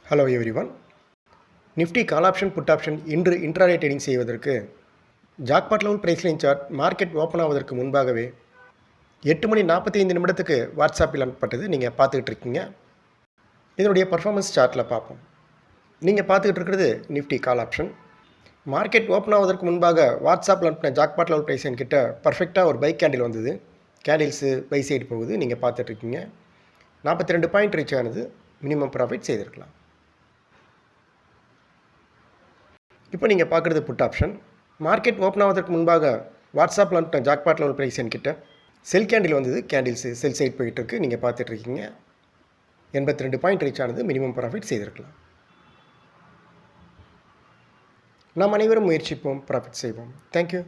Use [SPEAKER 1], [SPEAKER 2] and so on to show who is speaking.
[SPEAKER 1] Hello everyone. Nifty call option put option இன்று intraday trading செய்வதற்கு jackpot level price line chart market open ஆவதற்கு முன்பாகவே 8:45 வாட்ஸ்அப்பில் அனுப்பப்பட்டது நீங்கள் பார்த்துக்கிட்டு இருக்கீங்க. இதனுடைய பர்ஃபார்மன்ஸ் சார்ட்டில் பார்ப்போம். நீங்கள் பார்த்துக்கிட்டு இருக்கிறது Nifty call option. Market open ஆவதற்கு முன்பாக வாட்ஸ்அப்பில் அனுப்பின ஜாக்பாட் லெவல் பிரைஸ் லைன் கிட்ட பர்ஃபெக்டாக ஒரு பை கேண்டில் வந்தது. கேண்டில்ஸு பை சைடு போகுது, நீங்கள் பார்த்துட்ருக்கீங்க. 42 பாயிண்ட் ரீச் ஆனது. மினிமம் ப்ராஃபிட் செய்திருக்கலாம். இப்போ நீங்கள் பார்க்குறது புட் ஆப்ஷன். மார்க்கெட் ஓப்பன் ஆவதற்கு முன்பாக வாட்ஸ்அப்பில் அனுப்பின ஜாக்பாட் லெவல் பிரைஸ் என்கிட்ட செல் கேண்டில் வந்தது. கேண்டில்ஸு செல் சைட் போயிட்டுருக்கு, நீங்கள் பார்த்துட்ருக்கீங்க. 82 பாயிண்ட் ரீச் ஆனது. மினிமம் ப்ராஃபிட் செய்திருக்கலாம். நாம் அனைவரும் முயற்சிப்போம், ப்ராஃபிட் செய்வோம். தேங்க்யூ.